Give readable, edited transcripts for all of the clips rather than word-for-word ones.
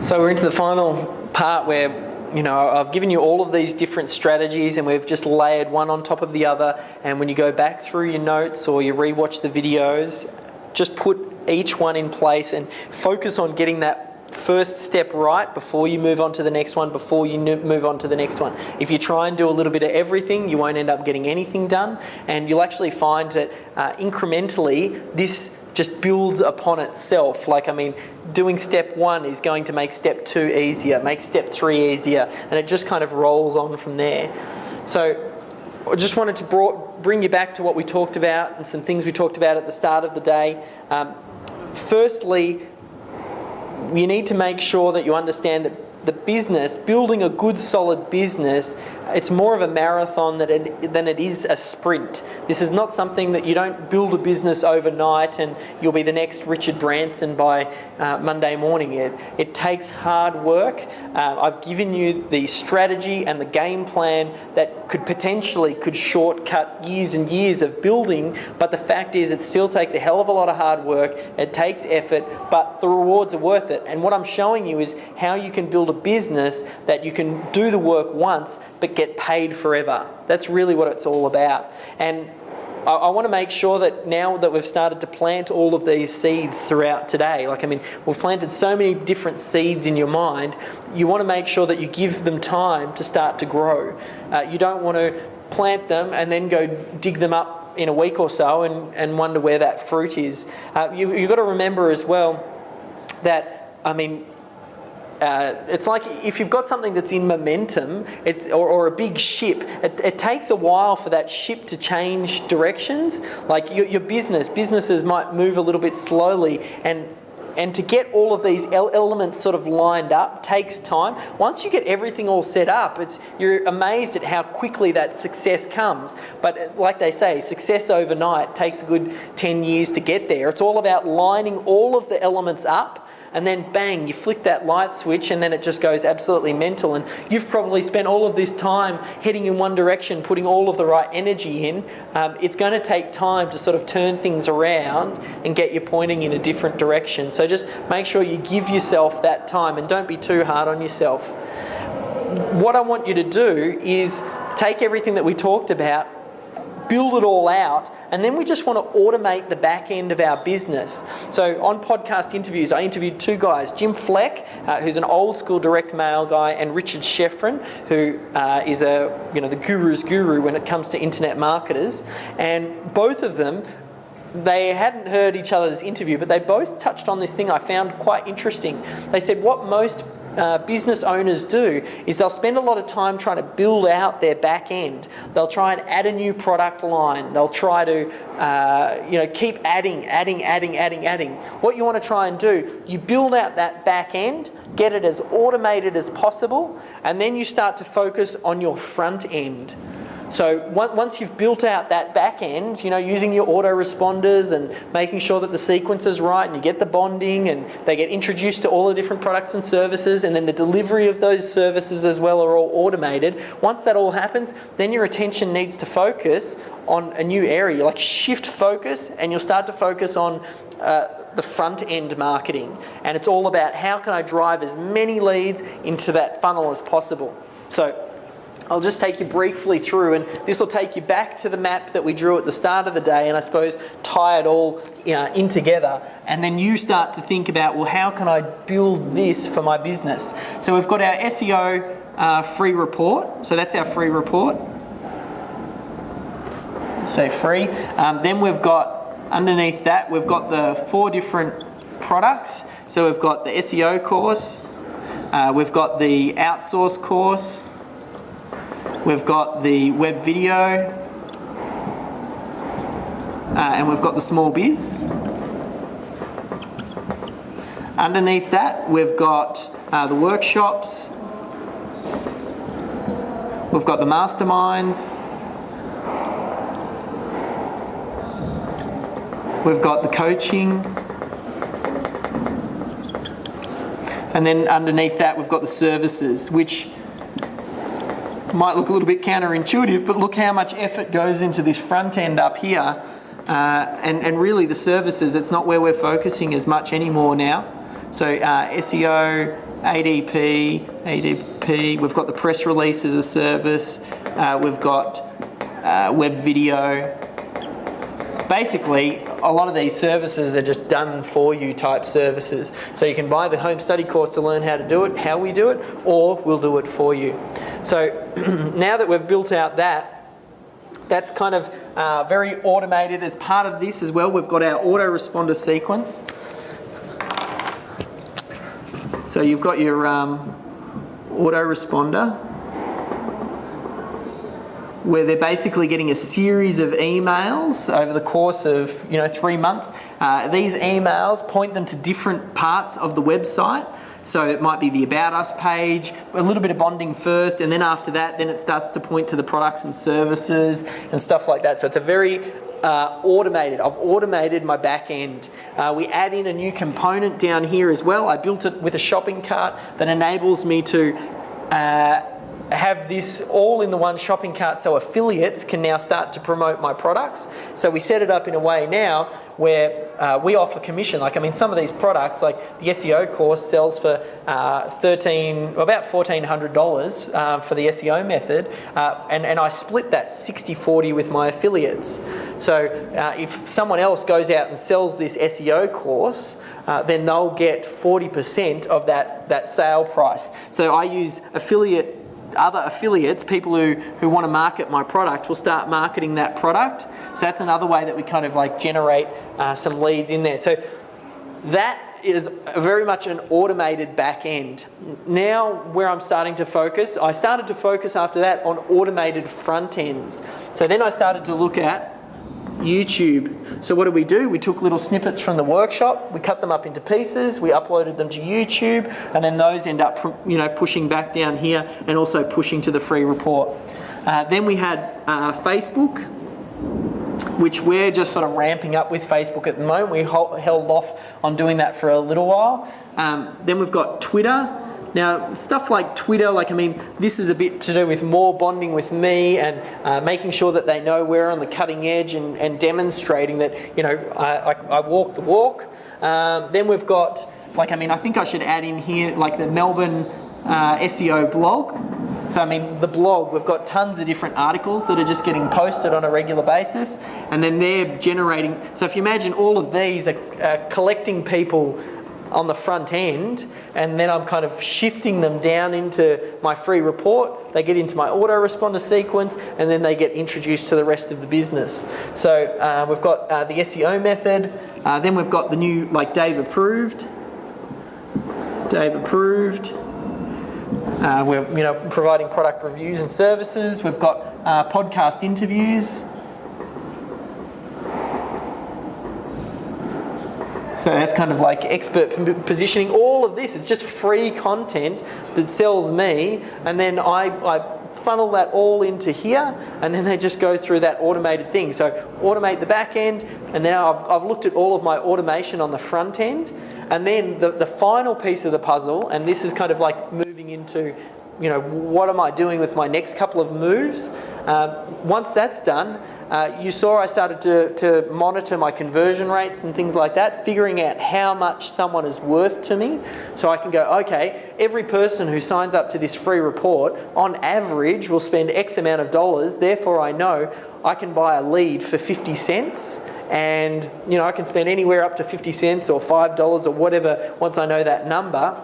So we're into the final part where, I've given you all of these different strategies and we've just layered one on top of the other. And when you go back through your notes or you rewatch the videos, just put each one in place and focus on getting that first step right before you move on to the next one, before you move on to the next one. If you try and do a little bit of everything, you won't end up getting anything done. And you'll actually find that incrementally, this just builds upon itself. Doing step 1 is going to make step 2 easier, make step 3 easier, and it just kind of rolls on from there. So I just wanted to bring you back to what we talked about and some things we talked about at the start of the day. Firstly, you need to make sure that you understand that the business, building a good solid business, it's more of a marathon than it is a sprint. This is not something that you don't build a business overnight and you'll be the next Richard Branson by Monday morning. It takes hard work. I've given you the strategy and the game plan that could shortcut years and years of building, but the fact is it still takes a hell of a lot of hard work. It takes effort, but the rewards are worth it. And what I'm showing you is how you can build a business that you can do the work once but get paid forever. That's really what it's all about. And I want to make sure that now that we've started to plant all of these seeds throughout today, we've planted so many different seeds in your mind, you want to make sure that you give them time to start to grow. You don't want to plant them and then go dig them up in a week or so and wonder where that fruit is. You've got to remember as well that, it's like if you've got something that's in momentum, or a big ship, it takes a while for that ship to change directions. Like your businesses might move a little bit slowly, and to get all of these elements sort of lined up takes time. Once you get everything all set up, you're amazed at how quickly that success comes. But like they say, success overnight takes a good 10 years to get there. It's all about lining all of the elements up, and then bang, you flick that light switch and then it just goes absolutely mental. And you've probably spent all of this time heading in one direction, putting all of the right energy in. It's going to take time to sort of turn things around and get you pointing in a different direction. So just make sure you give yourself that time and don't be too hard on yourself. What I want you to do is take everything that we talked about, build it all out, and then we just want to automate the back end of our business. So on podcast interviews, I interviewed 2 guys, Jim Fleck, who's an old school direct mail guy, and Richard Sheffrin, who is the guru's guru when it comes to internet marketers. And both of them, they hadn't heard each other's interview, but they both touched on this thing I found quite interesting. They said what most business owners do is they'll spend a lot of time trying to build out their back end. They'll try and add a new product line. They'll try to keep adding. What you want to try and do, you build out that back end, get it as automated as possible, and then you start to focus on your front end. So once you've built out that back end, using your autoresponders and making sure that the sequence is right and you get the bonding and they get introduced to all the different products and services, and then the delivery of those services as well are all automated. Once that all happens, then your attention needs to focus on a new area, like shift focus, and you'll start to focus on the front end marketing. And it's all about how can I drive as many leads into that funnel as possible. So I'll just take you briefly through, and this will take you back to the map that we drew at the start of the day, and I suppose tie it all in together. And then you start to think about, well, how can I build this for my business? So we've got our SEO free report. So that's our free report. So free. Then we've got, underneath that, we've got the 4 different products. So we've got the SEO course. We've got the outsource course. We've got the web video, and we've got the small biz. Underneath that, we've got the workshops. We've got the masterminds. We've got the coaching. And then underneath that, we've got the services, which might look a little bit counterintuitive, but look how much effort goes into this front end up here. And really the services, it's not where we're focusing as much anymore now. So SEO, ADP, we've got the press release as a service, we've got web video. Basically, a lot of these services are just done for you type services. So you can buy the home study course to learn how to do it, how we do it, or we'll do it for you. So now that we've built out that's kind of very automated. As part of this as well, we've got our autoresponder sequence. So you've got your autoresponder, where they're basically getting a series of emails over the course of 3 months. These emails point them to different parts of the website. So it might be the About Us page, a little bit of bonding first, and then after that, then it starts to point to the products and services and stuff like that. So it's a very automated. I've automated my back end. We add in a new component down here as well. I built it with a shopping cart that enables me to have this all in the one shopping cart, so affiliates can now start to promote my products. So we set it up in a way now where we offer commission. Some of these products, like the SEO course, sells for about $1,400 for the SEO method, and I split that 60-40 with my affiliates. So if someone else goes out and sells this SEO course, then they'll get 40% of that sale price. So I use other affiliates, people who want to market my product, will start marketing that product. So that's another way that we kind of generate some leads in there. So that is very much an automated back end. Now where I'm starting to focus, I started to focus after that on automated front ends. So then I started to look at YouTube. So what do? We took little snippets from the workshop, we cut them up into pieces, we uploaded them to YouTube, and then those end up pushing back down here and also pushing to the free report. Then we had Facebook, which we're just sort of ramping up with Facebook at the moment. We held off on doing that for a little while. Then we've got Twitter. Now, stuff like Twitter, this is a bit to do with more bonding with me and making sure that they know we're on the cutting edge and demonstrating that, I walk the walk. Then we've got, I think I should add in here, the Melbourne SEO blog. So, the blog, we've got tons of different articles that are just getting posted on a regular basis, and then they're generating. So if you imagine all of these are collecting people on the front end, and then I'm kind of shifting them down into my free report. They get into my autoresponder sequence, and then they get introduced to the rest of the business. So we've got the SEO method. Then we've got the new Dave approved. We're providing product reviews and services. We've got podcast interviews. So that's kind of expert positioning. All of this, it's just free content that sells me, and then I funnel that all into here, and then they just go through that automated thing. So automate the back end, and now I've looked at all of my automation on the front end, and then the final piece of the puzzle, and this is kind of moving into, what am I doing with my next couple of moves? Once that's done, you saw I started to monitor my conversion rates and things like that, figuring out how much someone is worth to me. So I can go, okay, every person who signs up to this free report, on average, will spend X amount of dollars. Therefore, I know I can buy a lead for 50 cents. And, I can spend anywhere up to 50 cents or $5 or whatever once I know that number.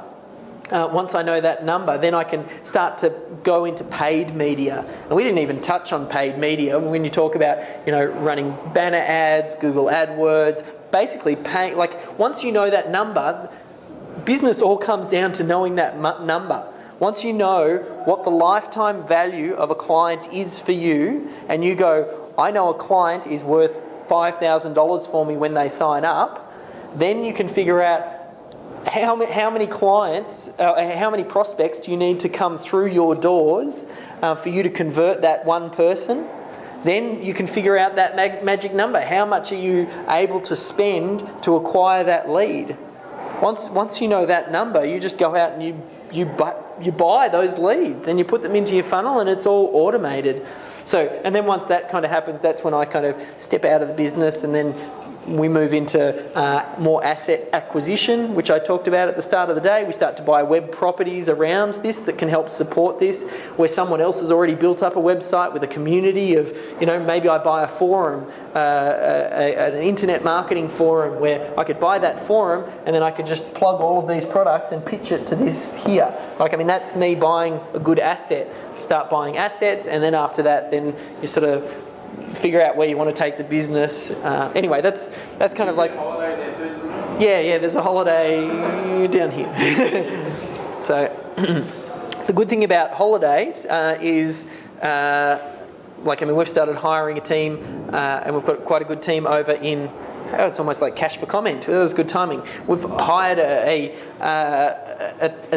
Then I can start to go into paid media. And we didn't even touch on paid media when you talk about, running banner ads, Google AdWords, basically paying. Once you know that number, business all comes down to knowing that number. Once you know what the lifetime value of a client is for you, and you go, I know a client is worth $5,000 for me when they sign up, then you can figure out how many clients, how many prospects do you need to come through your doors for you to convert that one person? Then you can figure out that magic number. How much are you able to spend to acquire that lead? Once you know that number, you just go out and you buy those leads and you put them into your funnel, and it's all automated. So, and then once that kind of happens, that's when I kind of step out of the business and then we move into more asset acquisition, which I talked about at the start of the day. We start to buy web properties around this that can help support this, where someone else has already built up a website with a community of, maybe I buy a forum, an internet marketing forum, where I could buy that forum and then I could just plug all of these products and pitch it to this here. That's me buying a good asset. Start buying assets, and then after that, then you sort of figure out where you want to take the business. Anyway, that's kind of like... Holiday there too somewhere? Yeah, there's a holiday down here. So the good thing about holidays is, we've started hiring a team, and we've got quite a good team over in... it's almost like cash for comment. That was good timing. We've hired a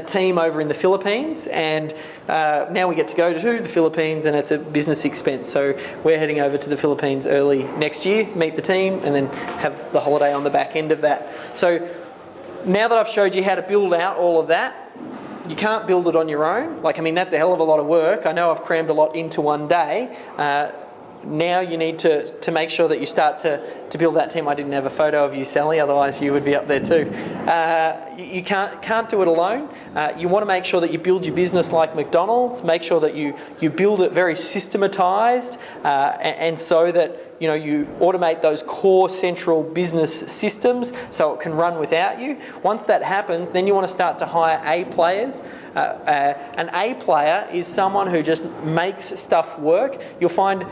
team over in the Philippines, and now we get to go to the Philippines, and it's a business expense. So we're heading over to the Philippines early next year, meet the team, and then have the holiday on the back end of that. So now that I've showed you how to build out all of that, you can't build it on your own. That's a hell of a lot of work. I know I've crammed a lot into one day. Now you need to make sure that you start to build that team. I didn't have a photo of you, Sally, otherwise you would be up there too. You can't do it alone. You want to make sure that you build your business like McDonald's. Make sure that you build it very systematized, and so that you automate those core central business systems so it can run without you. Once that happens, then you want to start to hire A players. An A player is someone who just makes stuff work. You'll find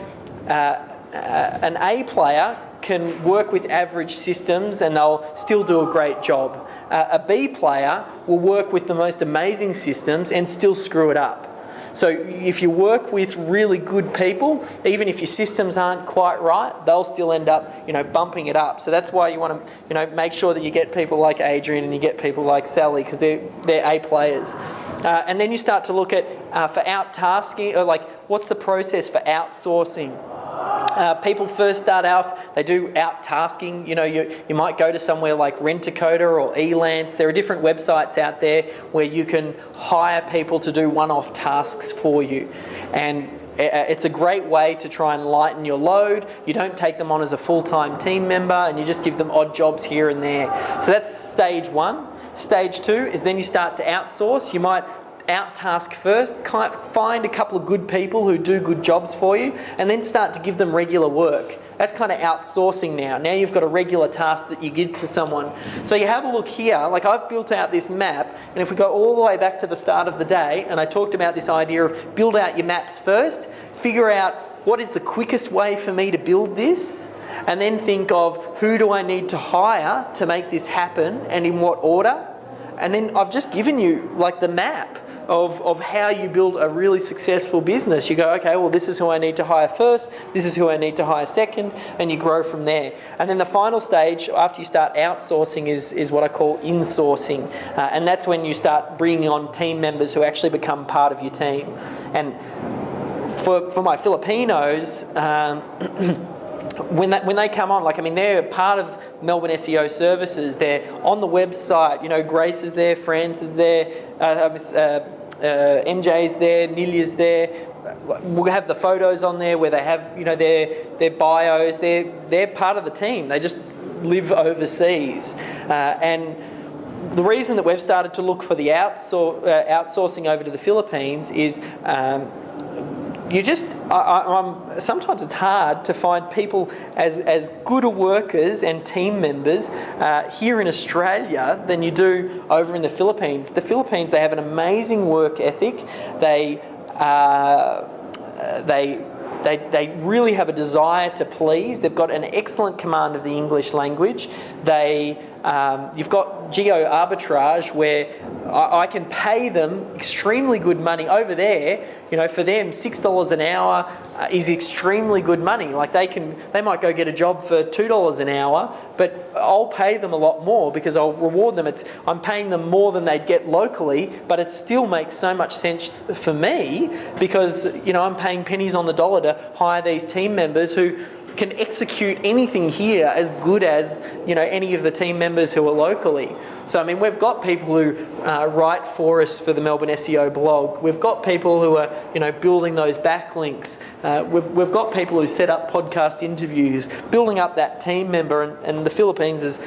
an A player can work with average systems and they'll still do a great job. A B player will work with the most amazing systems and still screw it up. So if you work with really good people, even if your systems aren't quite right, they'll still end up, bumping it up. So that's why you want to, make sure that you get people like Adrian and you get people like Sally, because they're A players. And then you start to look at for out-tasking, or what's the process for outsourcing? People first start off, they do out-tasking. You might go to somewhere like Rent-A-Coda or Elance. There are different websites out there where you can hire people to do one-off tasks for you. And it's a great way to try and lighten your load. You don't take them on as a full-time team member, and you just give them odd jobs here and there. So that's stage one. Stage two is then you start to outsource. You might out-task first, find a couple of good people who do good jobs for you, and then start to give them regular work. That's kind of outsourcing now. Now you've got a regular task that you give to someone. So you have a look here, I've built out this map, and if we go all the way back to the start of the day, and I talked about this idea of build out your maps first, figure out what is the quickest way for me to build this, and then think of who do I need to hire to make this happen and in what order. And then I've just given you the map of how you build a really successful business. You go, okay, well, this is who I need to hire first, this is who I need to hire second, and you grow from there. And then the final stage, after you start outsourcing, is what I call insourcing. And that's when you start bringing on team members who actually become part of your team. And for my Filipinos, when they come on, they're part of Melbourne SEO services. They're on the website. Grace is there, Franz is there, MJ's there, Nilia's there. We'll have the photos on there where they have, their bios. They're part of the team. They just live overseas, and the reason that we've started to look for the outsourcing over to the Philippines is. Sometimes it's hard to find people as good a workers and team members here in Australia than you do over in the Philippines. The Philippines, they have an amazing work ethic. They really have a desire to please. They've got an excellent command of the English language. You've got geo arbitrage where I can pay them extremely good money over there. For them, $6 an hour is extremely good money. They might go get a job for $2 an hour, but I'll pay them a lot more because I'll reward them. I'm paying them more than they'd get locally, but it still makes so much sense for me because I'm paying pennies on the dollar to hire these team members who can execute anything here as good as, any of the team members who are locally. So, I mean, we've got people who write for us for the Melbourne SEO blog. We've got people who are, building those backlinks. We've got people who set up podcast interviews, building up that team member. And the Philippines has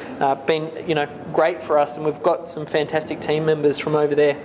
been, great for us, and we've got some fantastic team members from over there.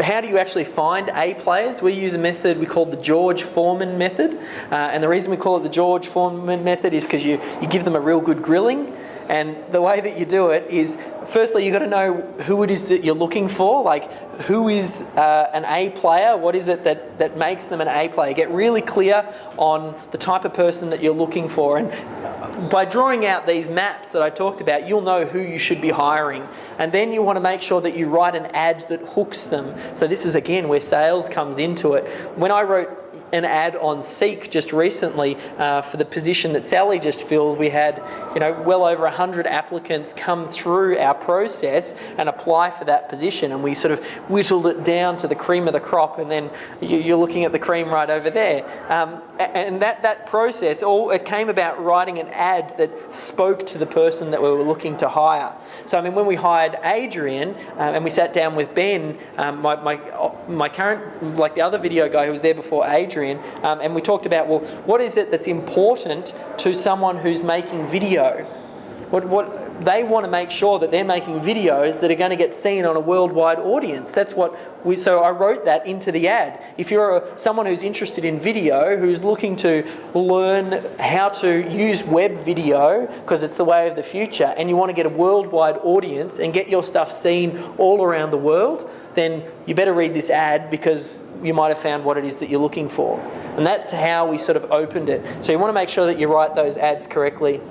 How do you actually find A players? We use a method we call the George Foreman method. And the reason we call it the George Foreman method is because you give them a real good grilling. And the way that you do it is, firstly, you've got to know who it is that you're looking for. Like, who is an A player? What is it that makes them an A player? Get really clear on the type of person that you're looking for. And by drawing out these maps that I talked about, you'll know who you should be hiring. And then you want to make sure that you write an ad that hooks them. So this is, again, where sales comes into it. When I wrote an ad on Seek just recently for the position that Sally just filled, we had well over 100 applicants come through our process and apply for that position, and we sort of whittled it down to the cream of the crop, and then you're looking at the cream right over there. And that process, it came about writing an ad that spoke to the person that we were looking to hire. So, I mean, when we hired Adrian and we sat down with Ben, my current, like the other video guy who was there before Adrian, and we talked about, well, what is it that's important to someone who's making video? What they want to make sure that they're making videos that are going to get seen on a worldwide audience. That's what so I wrote that into the ad. If you're someone who's interested in video, who's looking to learn how to use web video because it's the way of the future, and you want to get a worldwide audience and get your stuff seen all around the world, then you better read this ad, because you might have found what it is that you're looking for. And that's how we sort of opened it. So you want to make sure that you write those ads correctly.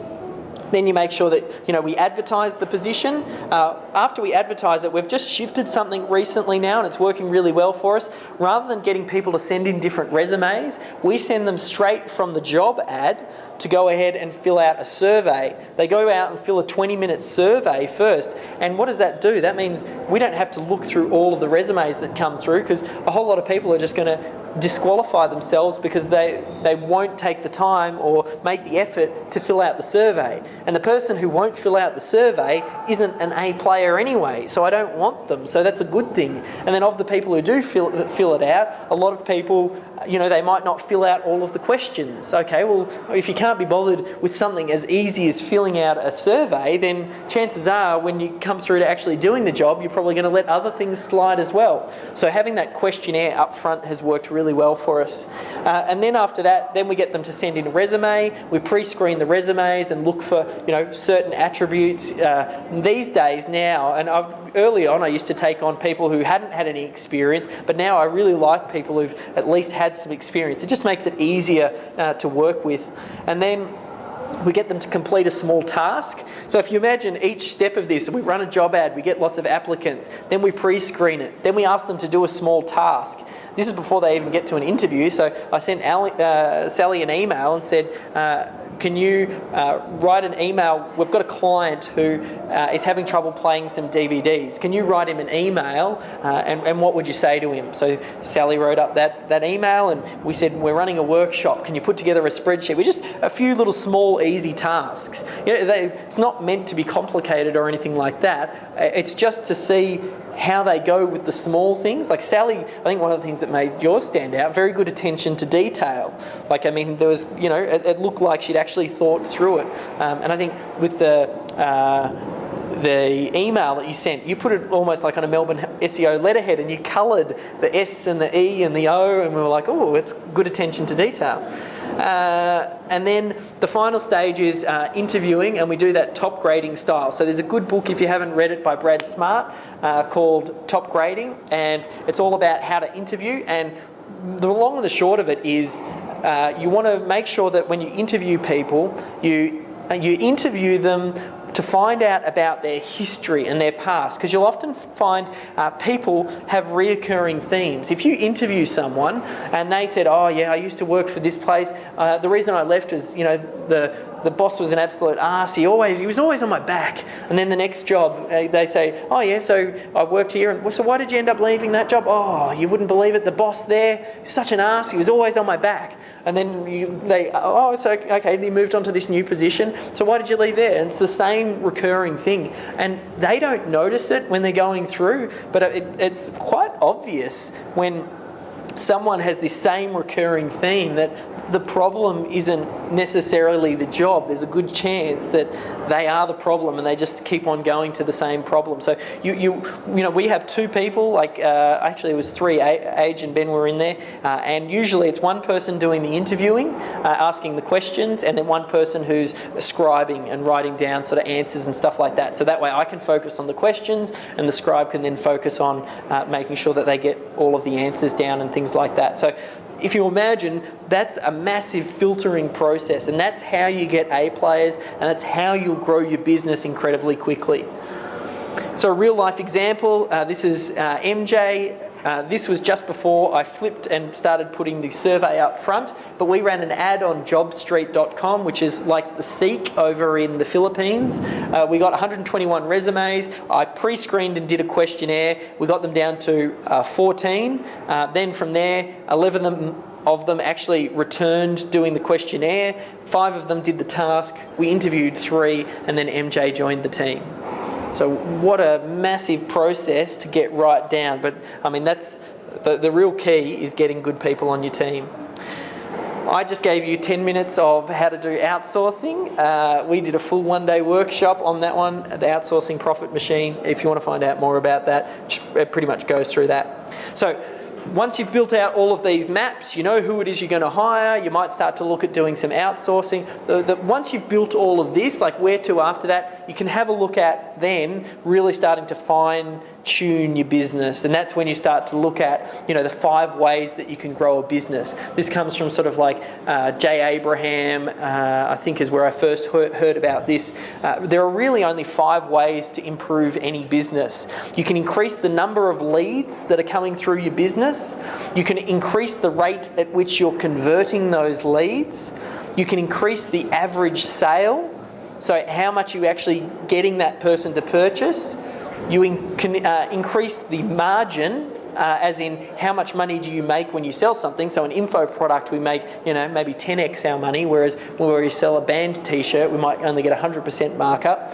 Then you make sure that, we advertise the position. After we advertise it, we've just shifted something recently now, and it's working really well for us. Rather than getting people to send in different resumes, we send them straight from the job ad to go ahead and fill out a survey. They go out and fill a 20-minute survey first. And what does that do? That means we don't have to look through all of the resumes that come through, because a whole lot of people are just going to disqualify themselves because they won't take the time or make the effort to fill out the survey. And the person who won't fill out the survey isn't an A player anyway, so I don't want them. So that's a good thing. And then of the people who do fill it out, a lot of people, they might not fill out all of the questions. Okay, well, if you can't be bothered with something as easy as filling out a survey, then chances are when you come through to actually doing the job, you're probably going to let other things slide as well. So having that questionnaire up front has worked really well for us. And then after that, then we get them to send in a resume. We pre-screen the resumes and look for, certain attributes. These days now, and early on I used to take on people who hadn't had any experience, but now I really like people who've at least had some experience. It just makes it easier to work with. And then we get them to complete a small task. So if you imagine each step of this, we run a job ad, we get lots of applicants, then we pre-screen it, then we ask them to do a small task. This is before they even get to an interview. So I sent Sally an email and said, can you write an email? We've got a client who is having trouble playing some DVDs. Can you write him an email and what would you say to him? So Sally wrote up that email, and we said, we're running a workshop. Can you put together a spreadsheet? We're just a few little small easy tasks. It's not meant to be complicated or anything like that. It's just to see how they go with the small things. Like Sally, I think one of the things that made yours stand out, very good attention to detail. Like, I mean, there was, it looked like she'd actually thought through it. And I think with the email that you sent, you put it almost like on a Melbourne SEO letterhead, and you coloured the S and the E and the O, and we were like, oh, it's good attention to detail. And then the final stage is interviewing, and we do that top grading style. So there's a good book, if you haven't read it, by Brad Smart called Top Grading, and it's all about how to interview. And the long and the short of it is you want to make sure that when you interview people, you interview them to find out about their history and their past, because you'll often find people have reoccurring themes. If you interview someone and they said, oh yeah, I used to work for this place, the reason I left is, the boss was an absolute arse, he was always on my back. And then the next job, they say, oh yeah, so I worked here, and so why did you end up leaving that job? Oh, you wouldn't believe it, the boss there, such an arse, he was always on my back. And then you moved on to this new position. So why did you leave there? And it's the same recurring thing. And they don't notice it when they're going through, but it's quite obvious when someone has this same recurring theme that the problem isn't necessarily the job. There's a good chance that they are the problem and they just keep on going to the same problem. So we have two people, actually it was three, Age and Ben were in there, and usually it's one person doing the interviewing, asking the questions, and then one person who's scribing and writing down sort of answers and stuff like that. So that way I can focus on the questions and the scribe can then focus on making sure that they get all of the answers down and things like that. So if you imagine, that's a massive filtering process, and that's how you get A players, and that's how you'll grow your business incredibly quickly. So a real life example, this is MJ. This was just before I flipped and started putting the survey up front, but we ran an ad on jobstreet.com, which is like the Seek over in the Philippines. We got 121 resumes. I pre-screened and did a questionnaire. We got them down to 14. Then from there, 11 of them actually returned doing the questionnaire. 5 of them did the task. We interviewed 3, and then MJ joined the team. So what a massive process to get right down. But I mean, that's the real key is getting good people on your team. I just gave you 10 minutes of how to do outsourcing. We did a full one-day workshop on that one, the outsourcing profit machine. If you want to find out more about that, it pretty much goes through that. So once you've built out all of these maps, you know who it is you're going to hire, you might start to look at doing some outsourcing. Once you've built all of this, like where to after that, you can have a look at then really starting to fine-tune your business. And that's when you start to look at, the 5 ways that you can grow a business. This comes from sort of like Jay Abraham, I think is where I first heard about this. There are really only 5 ways to improve any business. You can increase the number of leads that are coming through your business. You can increase the rate at which you're converting those leads. You can increase the average sale, so how much you're actually getting that person to purchase. You can increase the margin, as in how much money do you make when you sell something. So an info product we make, maybe 10x our money, whereas when we sell a band t-shirt we might only get 100% markup.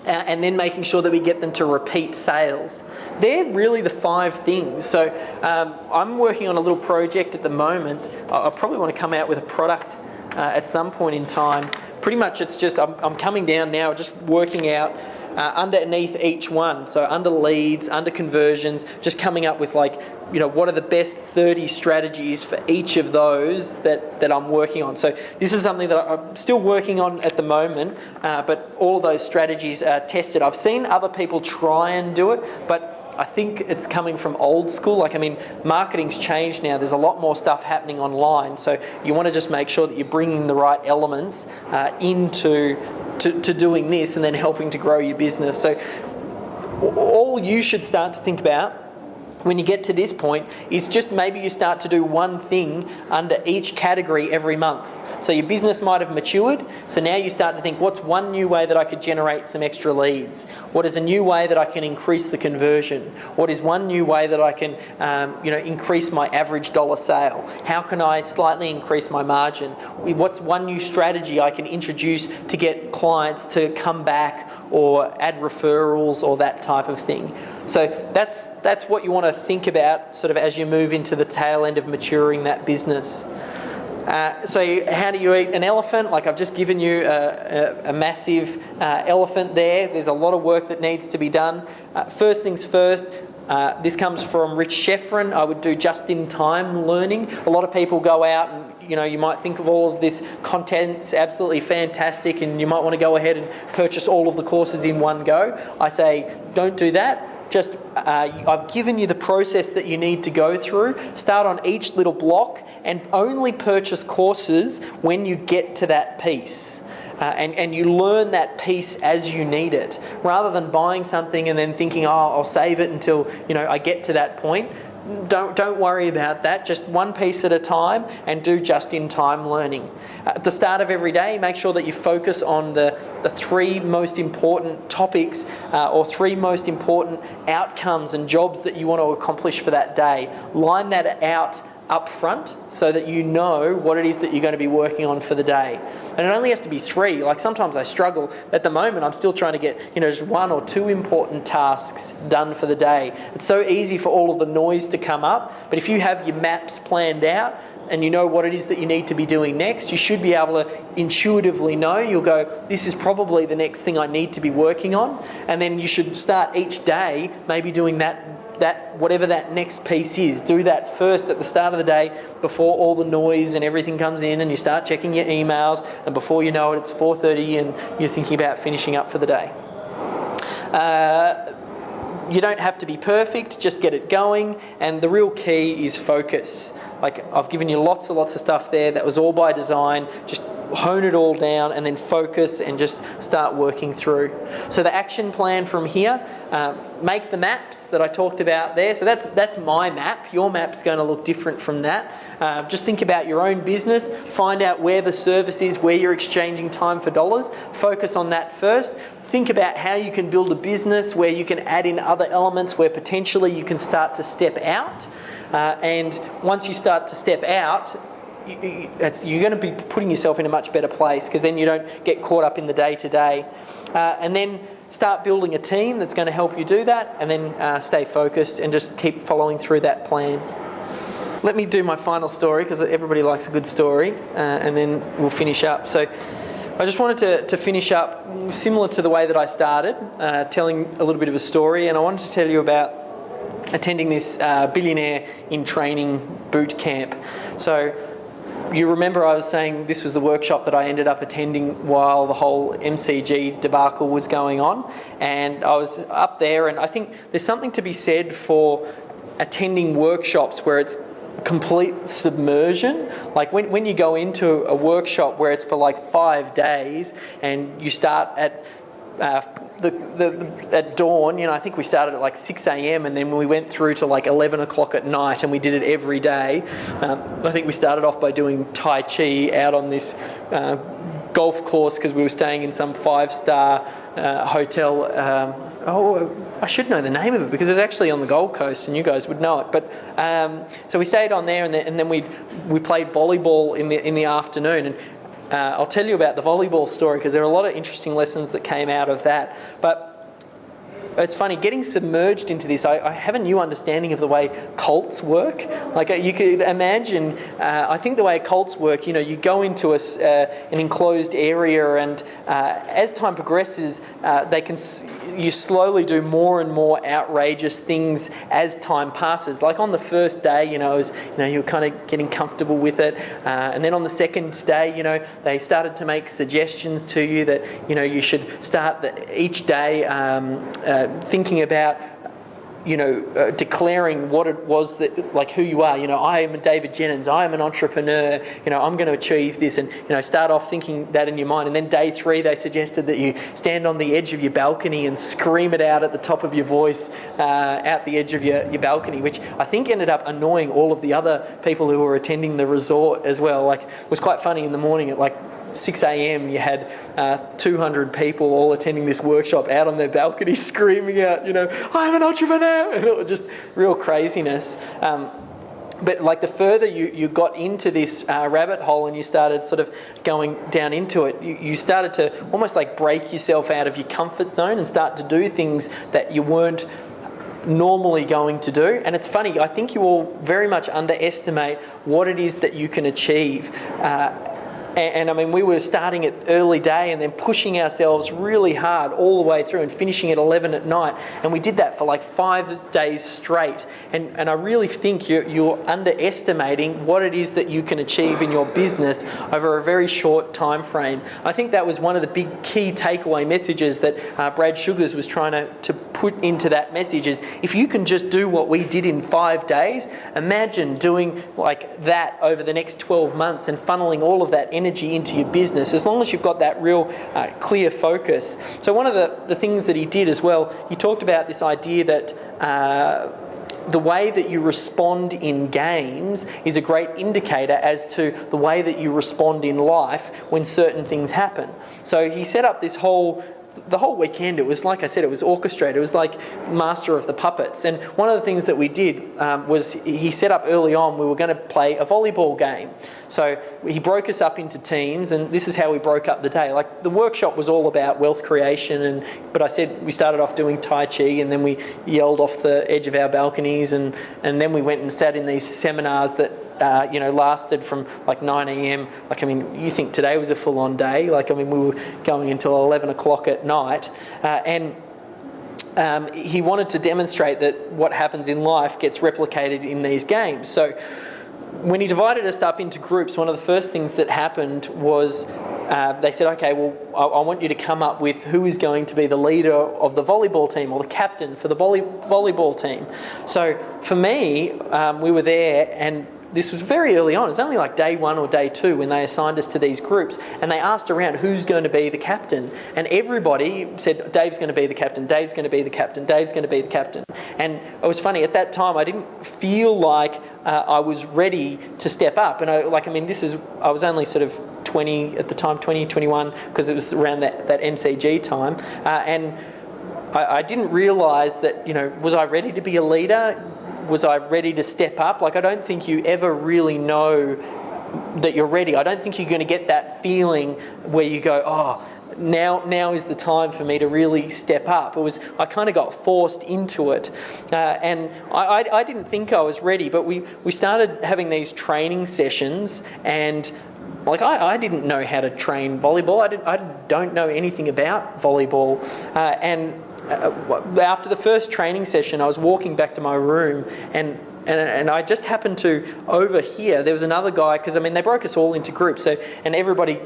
And then making sure that we get them to repeat sales. They're really the 5 things. So I'm working on a little project at the moment. I probably want to come out with a product at some point in time. Pretty much it's just, I'm coming down now, just working out underneath each one. So under leads, under conversions, just coming up with what are the best 30 strategies for each of those that I'm working on. So this is something that I'm still working on at the moment, but all of those strategies are tested. I've seen other people try and do it, but I think it's coming from old school. Marketing's changed now. There's a lot more stuff happening online. So you want to just make sure that you're bringing the right elements into doing this and then helping to grow your business. So all you should start to think about when you get to this point is just maybe you start to do one thing under each category every month. So your business might have matured, so now you start to think, what's one new way that I could generate some extra leads? What is a new way that I can increase the conversion? What is one new way that I can increase my average dollar sale? How can I slightly increase my margin? What's one new strategy I can introduce to get clients to come back or add referrals or that type of thing? So that's what you want to think about sort of as you move into the tail end of maturing that business. So how do you eat an elephant? I've just given you a massive elephant there. There's a lot of work that needs to be done. First things first, this comes from Rich Schefren. I would do just-in-time learning. A lot of people go out and you might think of all of this content's absolutely fantastic and you might want to go ahead and purchase all of the courses in one go. I say don't do that. Just, I've given you the process that you need to go through. Start on each little block and only purchase courses when you get to that piece. And you learn that piece as you need it, rather than buying something and then thinking, I'll save it until I get to that point. Don't worry about that. Just one piece at a time and do just-in-time learning. At the start of every day, make sure that you focus on the 3 most important topics or 3 most important outcomes and jobs that you want to accomplish for that day. Line that out up front so that you know what it is that you're going to be working on for the day. And it only has to be 3. Like sometimes I struggle. At the moment, I'm still trying to get, just 1 or 2 important tasks done for the day. It's so easy for all of the noise to come up. But if you have your maps planned out and you know what it is that you need to be doing next, you should be able to intuitively know. You'll go, this is probably the next thing I need to be working on. And then you should start each day maybe doing that whatever that next piece is. Do that first at the start of the day before all the noise and everything comes in, and you start checking your emails, and before you know it, it's 4:30 and you're thinking about finishing up for the day. You don't have to be perfect, just get it going, and the real key is focus. Like I've given you lots and lots of stuff there that was all by design. Just hone it all down and then focus and just start working through. So the action plan from here, make the maps that I talked about there. So that's my map. Your map's going to look different from that. Just think about your own business, find out where the service is, where you're exchanging time for dollars. Focus on that first. Think about how you can build a business where you can add in other elements where potentially you can start to step out. And once you start to step out, you're going to be putting yourself in a much better place, because then you don't get caught up in the day-to-day. And then start building a team that's going to help you do that, and then stay focused and just keep following through that plan. Let me do my final story, because everybody likes a good story, and then we'll finish up. So I just wanted to finish up similar to the way that I started, telling a little bit of a story, and I wanted to tell you about attending this Billionaire in Training Bootcamp. So you remember I was saying this was the workshop that I ended up attending while the whole MCG debacle was going on, and I was up there, and I think there's something to be said for attending workshops where it's complete submersion. Like when you go into a workshop where it's for like 5 days and you start at at dawn, I think we started at like 6 a.m. and then we went through to like 11 o'clock at night, and we did it every day. I think we started off by doing Tai Chi out on this golf course, because we were staying in some 5-star hotel. I should know the name of it because it's actually on the Gold Coast and you guys would know it. But so we stayed on there, and then we played volleyball in the afternoon. And I'll tell you about the volleyball story, because there are a lot of interesting lessons that came out of that. But it's funny, getting submerged into this, I have a new understanding of the way cults work. Like you could imagine, I think the way cults work, you go into an enclosed area, and as time progresses, you slowly do more and more outrageous things as time passes. Like on the first day, you're kind of getting comfortable with it, and then on the second day, they started to make suggestions to you that you should start each day thinking about declaring what it was that, like, who you are. I am David Jennings, I am an entrepreneur, I'm going to achieve this, and start off thinking that in your mind. And then day 3 they suggested that you stand on the edge of your balcony and scream it out at the top of your voice out the edge of your balcony, which I think ended up annoying all of the other people who were attending the resort as well. Like, it was quite funny in the morning at like 6 a.m. you had 200 people all attending this workshop out on their balcony screaming out, I'm an entrepreneur, and it was just real craziness. But like the further you got into this rabbit hole and you started sort of going down into it, you started to almost like break yourself out of your comfort zone and start to do things that you weren't normally going to do. And it's funny, I think you all very much underestimate what it is that you can achieve. And I mean, we were starting at early day and then pushing ourselves really hard all the way through and finishing at 11 at night. And we did that for like 5 days straight. And I really think you're underestimating what it is that you can achieve in your business over a very short time frame. I think that was one of the big key takeaway messages that Brad Sugars was trying to put into that message is, if you can just do what we did in 5 days, imagine doing like that over the next 12 months and funneling all of that energy into your business, as long as you've got that real clear focus. So one of the things that he did as well, he talked about this idea that the way that you respond in games is a great indicator as to the way that you respond in life when certain things happen. So he set up this whole the whole weekend, it was, like I said, it was orchestrated. It was like master of the puppets. And one of the things that we did was he set up early on, we were going to play a volleyball game. So he broke us up into teams, and this is how we broke up the day. Like, the workshop was all about wealth creation, but I said we started off doing Tai Chi, and then we yelled off the edge of our balconies, and then we went and sat in these seminars that lasted from like 9 a.m. Like, I mean, you think today was a full-on day. Like, I mean, we were going until 11 o'clock at night, and he wanted to demonstrate that what happens in life gets replicated in these games. So when he divided us up into groups, one of the first things that happened was they said, okay, well, I want you to come up with who is going to be the leader of the volleyball team, or the captain for the volleyball team. So for me, we were there, and this was very early on. It was only like day 1 or day 2 when they assigned us to these groups, and they asked around who's going to be the captain. And everybody said, Dave's going to be the captain, Dave's going to be the captain, Dave's going to be the captain. And it was funny, at that time I didn't feel like I was ready to step up. And I was only sort of 20 at the time, 20, 21, because it was around that MCG time. And I didn't realise that, was I ready to be a leader? Was I ready to step up? Like, I don't think you ever really know that you're ready. I don't think you're going to get that feeling where you go, oh, now is the time for me to really step up. I kind of got forced into it. And I didn't think I was ready, but we started having these training sessions, and like, I didn't know how to train volleyball. I don't know anything about volleyball. And after the first training session, I was walking back to my room, and I just happened to overhear, there was another guy, because they broke us all into groups, and everybody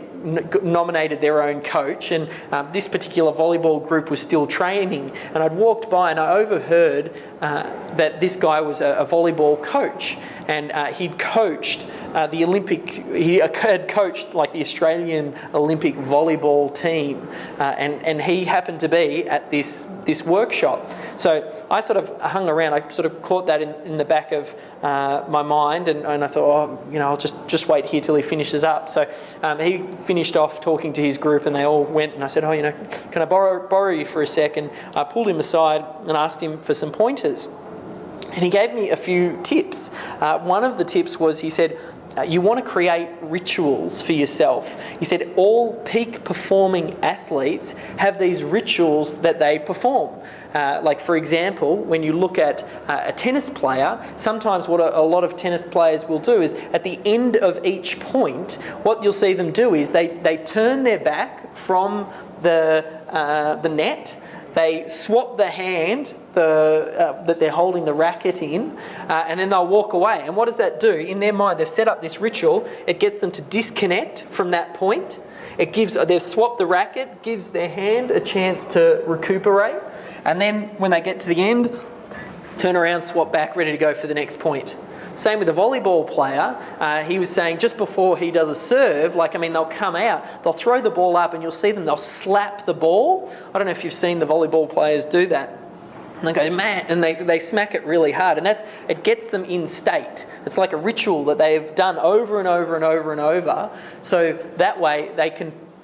nominated their own coach, and this particular volleyball group was still training, and I'd walked by and I overheard that this guy was a volleyball coach, and he'd coached he had coached like the Australian Olympic volleyball team, and he happened to be at this workshop. So I sort of hung around. I sort of caught that in the back of my mind, and I thought, I'll just wait here till he finishes up. So he finished off talking to his group, and they all went, and I said, can I borrow you for a sec? And I pulled him aside and asked him for some pointers. And he gave me a few tips. One of the tips was, he said, you want to create rituals for yourself. He said all peak performing athletes have these rituals that they perform. Like, for example, when you look at a tennis player, sometimes what a lot of tennis players will do is, at the end of each point, what you'll see them do is they turn their back from the net. They swap the hand that they're holding the racket in, and then they'll walk away. And what does that do? In their mind, they've set up this ritual. It gets them to disconnect from that point. They've swapped the racket, gives their hand a chance to recuperate, and then when they get to the end, turn around, swap back, ready to go for the next point. Same with a volleyball player. He was saying just before he does a serve, they'll come out, they'll throw the ball up, and you'll see them, they'll slap the ball. I don't know if you've seen the volleyball players do that. And they go, man, and they smack it really hard. And it gets them in state. It's like a ritual that they've done over and over and over and over. So that way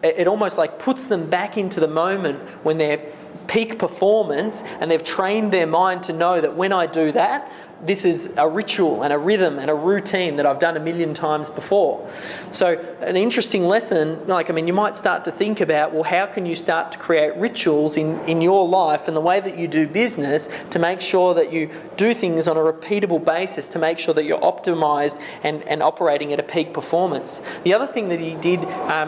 it almost like puts them back into the moment when they're peak performance, and they've trained their mind to know that when I do that, this is a ritual and a rhythm and a routine that I've done a million times before. So an interesting lesson, you might start to think about, well, how can you start to create rituals in your life and the way that you do business to make sure that you do things on a repeatable basis, to make sure that you're optimised and operating at a peak performance. The other thing that he did,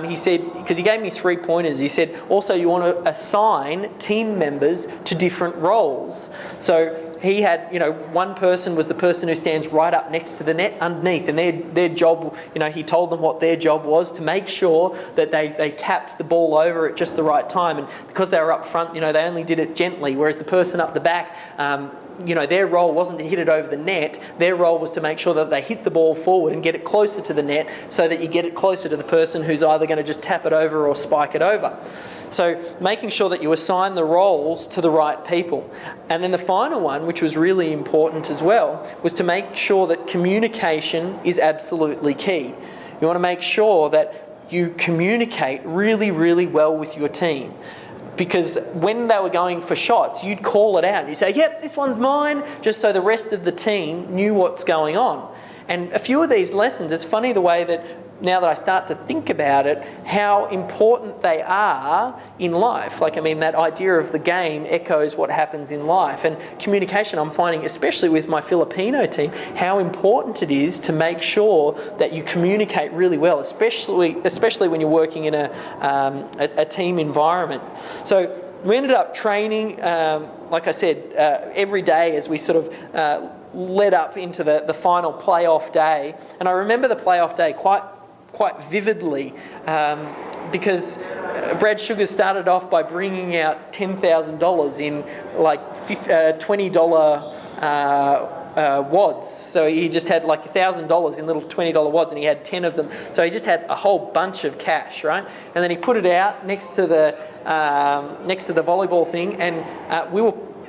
he said, because he gave me 3 pointers, he said, also you want to assign team members to different roles. So he had, one person was the person who stands right up next to the net underneath, and their job, he told them what their job was, to make sure that they tapped the ball over at just the right time. And because they were up front, they only did it gently, whereas the person up the back, their role wasn't to hit it over the net. Their role was to make sure that they hit the ball forward and get it closer to the net, so that you get it closer to the person who's either going to just tap it over or spike it over. So making sure that you assign the roles to the right people. And then the final one, which was really important as well, was to make sure that communication is absolutely key. You want to make sure that you communicate really, really well with your team. because when they were going for shots, you'd call it out. You say, yep, this one's mine, just so the rest of the team knew what's going on. And a few of these lessons, it's funny the way that now that I start to think about it, how important they are in life. Like, I mean, that idea of the game echoes what happens in life. And communication, I'm finding, especially with my Filipino team, how important it is to make sure that you communicate really well, especially when you're working in a team environment. So we ended up training, like I said, every day as we sort of led up into the final playoff day. And I remember the playoff day quite vividly because Brad Sugar started off by bringing out $10,000 in like $20 wads. So he just had like $1,000 in little $20 wads, and he had 10 of them. So he just had a whole bunch of cash, right? And then he put it out next to the volleyball thing, and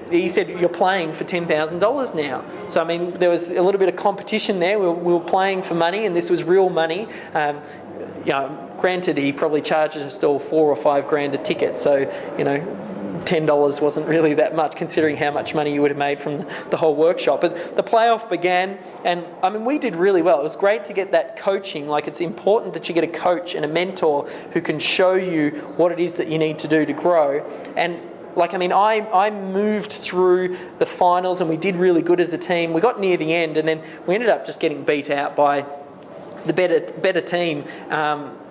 he said, you're playing for $10,000 now. So, I mean, there was a little bit of competition there. We were playing for money, and this was real money. Granted, he probably charges us all $4 or $5 grand a ticket. So, $10 wasn't really that much, considering how much money you would have made from the whole workshop. But the playoff began, and I mean, we did really well. It was great to get that coaching. Like, it's important that you get a coach and a mentor who can show you what it is that you need to do to grow. And like, I mean, I moved through the finals, and we did really good as a team. We got near the end, and then we ended up just getting beat out by the better team.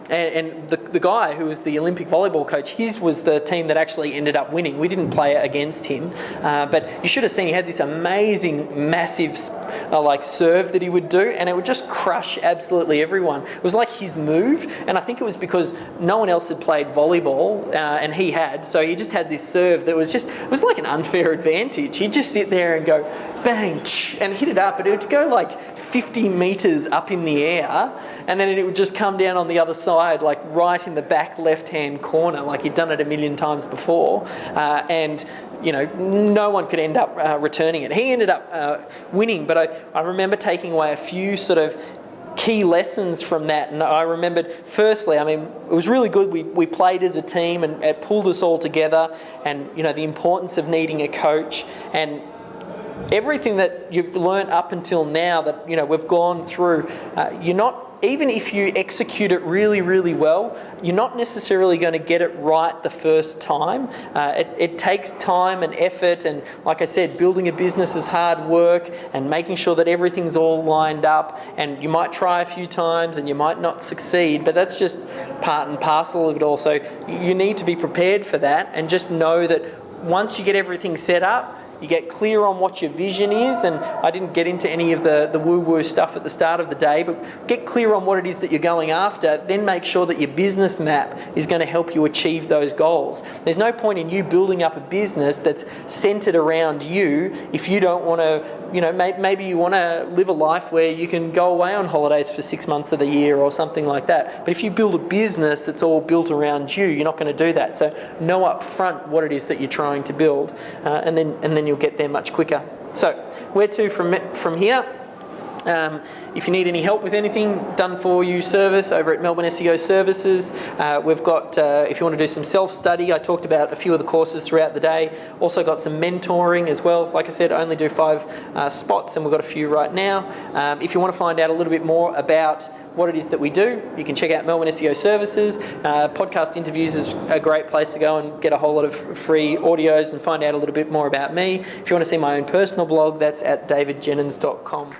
And the guy who was the Olympic volleyball coach, his was the team that actually ended up winning. We didn't play against him, but you should have seen he had this amazing, massive serve that he would do, and it would just crush absolutely everyone. It was like his move, and I think it was because no one else had played volleyball, and he had, so he just had this serve that was it was like an unfair advantage. He'd just sit there and go bang, and hit it up, and it would go like 50 metres up in the air, and then it would just come down on the other side, like right in the back left-hand corner, like he'd done it a million times before, and no one could end up returning it. He ended up winning, but I remember taking away a few sort of key lessons from that. And I remembered, firstly, I mean, it was really good. We played as a team, and it pulled us all together, and the importance of needing a coach, and everything that you've learnt up until now that we've gone through. You're not, even if you execute it really, really well, you're not necessarily going to get it right the first time. It takes time and effort, and like I said, building a business is hard work, and making sure that everything's all lined up, and you might try a few times and you might not succeed, but that's just part and parcel of it all. So you need to be prepared for that, and just know that once you get everything set up, you get clear on what your vision is, and I didn't get into any of the woo-woo stuff at the start of the day, but get clear on what it is that you're going after, then make sure that your business map is going to help you achieve those goals. There's no point in you building up a business that's centered around you if you don't want to, maybe you want to live a life where you can go away on holidays for 6 months of the year or something like that. But if you build a business that's all built around you, you're not going to do that. So know up front what it is that you're trying to build, and then you'll get there much quicker. So where to from here? If you need any help with anything, done for you service over at Melbourne SEO Services. We've got, if you want to do some self-study, I talked about a few of the courses throughout the day. Also got some mentoring as well. Like I said, I only do 5 spots, and we've got a few right now. If you want to find out a little bit more about what it is that we do, you can check out Melbourne SEO Services. Podcast interviews is a great place to go and get a whole lot of free audios and find out a little bit more about me. If you want to see my own personal blog, that's at davidjennings.com.